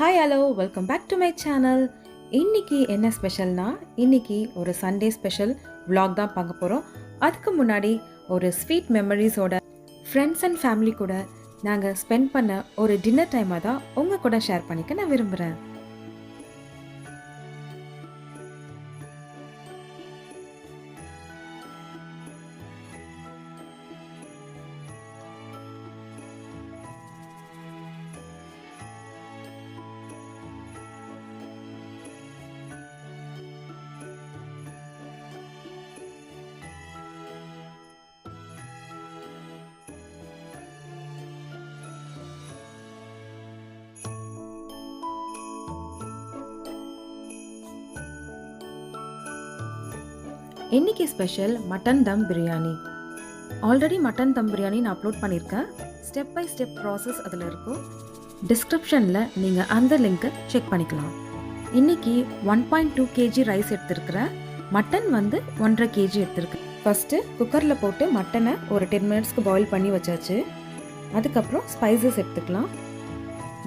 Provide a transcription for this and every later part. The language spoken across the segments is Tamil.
Hi hello welcome back to my channel. இன்னைக்கு என்ன ஸ்பெஷல்னா, இன்னைக்கு ஒரு சண்டே ஸ்பெஷல் vlog தான் பார்க்க போகிறோம். அதுக்கு முன்னாடி ஒரு ஸ்வீட் மெமரிஸோட ஃப்ரெண்ட்ஸ் அண்ட் ஃபேமிலி கூட நாங்கள் ஸ்பெண்ட் பண்ண ஒரு டின்னர் டைமாக தான் உங்கள் கூட ஷேர் பண்ணிக்க நான் விரும்புகிறேன். இன்னைக்கு ஸ்பெஷல் மட்டன் தம் பிரியாணி. ஆல்ரெடி மட்டன் தம் பிரியாணி நான் அப்லோட் பண்ணியிருக்கேன். ஸ்டெப் பை ஸ்டெப் ப்ராசஸ் அதில் இருக்கும். டிஸ்கிரிப்ஷனில் நீங்கள் அந்த லிங்க்கை செக் பண்ணிக்கலாம். இன்னைக்கு 1.2 kg ரைஸ் எடுத்துருக்கிறேன். மட்டன் வந்து 1.5 kg எடுத்துருக்கேன். ஃபஸ்ட்டு குக்கரில் போட்டு மட்டனை ஒரு 10 மினிட்ஸ்க்கு பாயில் பண்ணி வச்சாச்சு. அதுக்கப்புறம் ஸ்பைசஸ் எடுத்துக்கலாம்.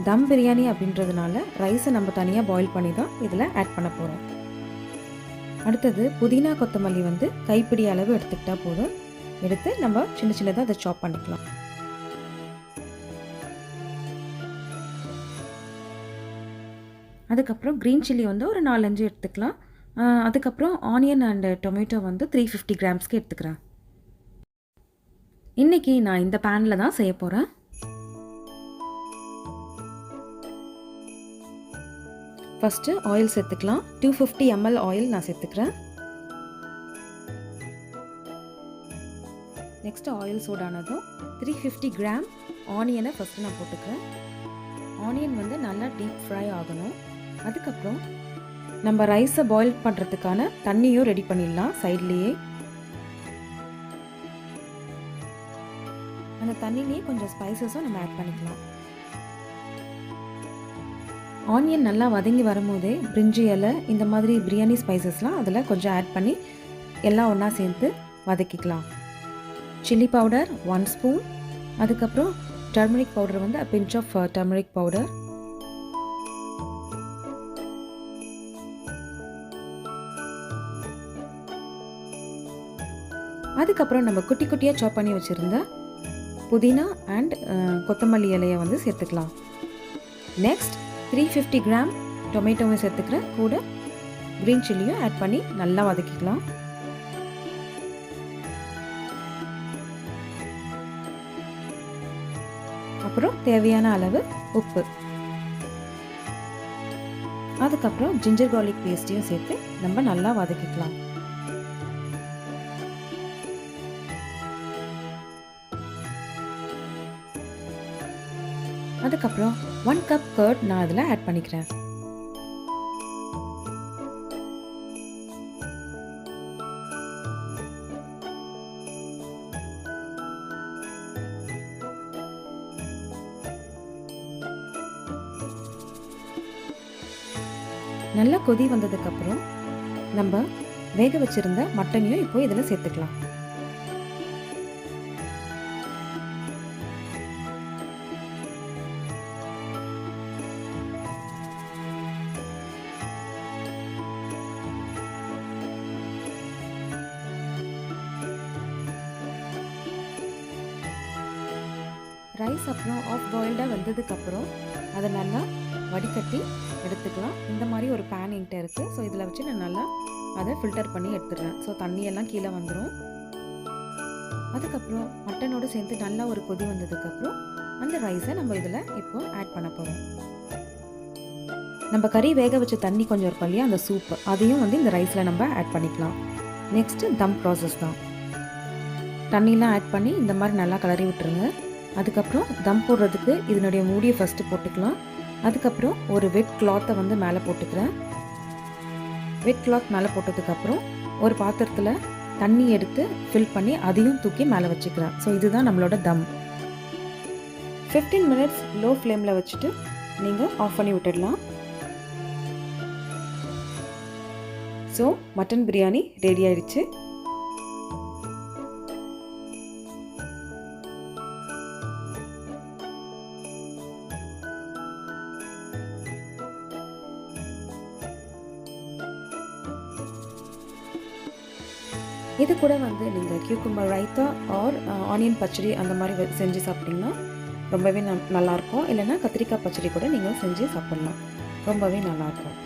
தம் பிரியாணி அப்படின்றதுனால ரைஸை நம்ம தனியாக பாயில் பண்ணி தான் இதில் ஆட் பண்ண போகிறோம். அடுத்தது புதினா கொத்தமல்லி வந்து கைப்பிடி அளவு எடுத்துக்கிட்டா போதும். எடுத்து நம்ம சின்ன சின்னதாக அதை சாப் பண்ணிக்கலாம். அதுக்கப்புறம் க்ரீன் சில்லி வந்து ஒரு 4-5 எடுத்துக்கலாம். அதுக்கப்புறம் ஆனியன் அண்ட் டொமேட்டோ வந்து 350 கிராம்ஸ்க்கு எடுத்துக்கிறேன். இன்றைக்கி நான் இந்த பேனில் தான் செய்ய போகிறேன். ஃபஸ்ட்டு ஆயில் சேர்த்துக்கலாம். 250 ml ஆயில் நான் சேர்த்துக்கிறேன். நெக்ஸ்ட் ஆயில் சூடானதும் 350 கிராம் ஆனியனை ஃபஸ்ட்டு நான் போட்டுக்கிறேன். ஆனியன் வந்து நல்லா டீப் ஃப்ரை ஆகணும். அதுக்கப்புறம் நம்ம ரைஸை பாயில் பண்ணுறதுக்கான தண்ணியும் ரெடி பண்ணிடலாம் சைட்லேயே. அந்த தண்ணிலேயே கொஞ்சம் ஸ்பைசஸும் நம்ம ஆட் பண்ணிக்கலாம். ஆனியன் நல்லா வதங்கி வரும்போதே பிரிஞ்சி இலை இந்த மாதிரி பிரியாணி ஸ்பைசஸ்லாம் அதில் கொஞ்சம் ஆட் பண்ணி எல்லாம் ஒன்றா சேர்த்து வதக்கிக்கலாம். சில்லி பவுடர் 1 ஸ்பூன், அதுக்கப்புறம் டர்மரிக் பவுடர் வந்து பிஞ்ச் ஆஃப் டர்மரிக் பவுடர், அதுக்கப்புறம் நம்ம குட்டி குட்டியாக சாப் பண்ணி வச்சுருந்த புதினா அண்ட் கொத்தமல்லி இலையை வந்து சேர்த்துக்கலாம். நெக்ஸ்ட் 350 கிராம் டொமேட்டோவை சேர்த்துக்கிறேன். கூட க்ரீன் சில்லியும் ஆட் பண்ணி நல்லா வதக்கிக்கலாம். அப்புறம் தேவையான அளவு உப்பு, அதுக்கப்புறம் ஜிஞ்சர் கார்லிக் பேஸ்ட்டையும் சேர்த்து நம்ம நல்லா வதக்கிக்கலாம். அதுக்கப்புறம் 1 கப் கர்ட் நான் அதில் ஆட் பண்ணிக்கிறேன். நல்லா கொதி வந்ததுக்கப்புறம் நம்ம வேக வச்சிருந்த மட்டனையும் இப்போ இதில் சேர்த்துக்கலாம். ரைஸ் அப்புறம் ஆஃப் பாயில்டாக வந்ததுக்கப்புறம் அதை நல்லா வடிகட்டி எடுத்துக்கலாம். இந்த மாதிரி ஒரு பேன் என்கிட்ட இருக்குது. ஸோ இதில் வச்சு நான் நல்லா அதை ஃபில்டர் பண்ணி எடுத்துடுறேன். ஸோ தண்ணியெல்லாம் கீழே வந்துடும். அதுக்கப்புறம் மட்டனோடு சேர்த்து நல்லா ஒரு கொதி வந்ததுக்கப்புறம் அந்த ரைஸை நம்ம இதில் இப்போ ஆட் பண்ண போகிறோம். நம்ம கறி வேக வச்ச தண்ணி கொஞ்சம் இருக்கும் இல்லையா, அந்த சூப்பு அதையும் வந்து இந்த ரைஸில் நம்ம ஆட் பண்ணிக்கலாம். நெக்ஸ்ட்டு தம் ப்ராசஸ் தான். தண்ணியெலாம் ஆட் பண்ணி இந்த மாதிரி நல்லா கிளறி விட்டுருங்க. அதுக்கப்புறம் தம் போடுறதுக்கு இதனுடைய மூடியை ஃபஸ்ட்டு போட்டுக்கலாம். அதுக்கப்புறம் ஒரு வெட் கிளாத்தை வந்து மேலே போட்டுக்கிறேன். வெட் கிளாத் மேலே போட்டதுக்கப்புறம் ஒரு பாத்திரத்தில் தண்ணி எடுத்து ஃபில் பண்ணி அதையும் தூக்கி மேலே வச்சுக்கிறேன். ஸோ இதுதான் நம்மளோட தம். 15 மினிட்ஸ் லோ ஃப்ளேமில் வச்சுட்டு நீங்கள் ஆஃப் பண்ணி விட்டுடலாம். ஸோ மட்டன் பிரியாணி ரெடி ஆயிடுச்சு. இது கூட வந்து நீங்கள் கியூக்கும்பர் ரைத்தா ஆர் ஆனியன் பச்சடி அந்த மாதிரி செஞ்சு சாப்பிட்டிங்கன்னா ரொம்பவே நல்லாயிருக்கும். இல்லைன்னா கத்திரிக்காய் பச்சடி கூட நீங்கள் செஞ்சு சாப்பிட்லாம். ரொம்பவே நல்லாயிருக்கும்.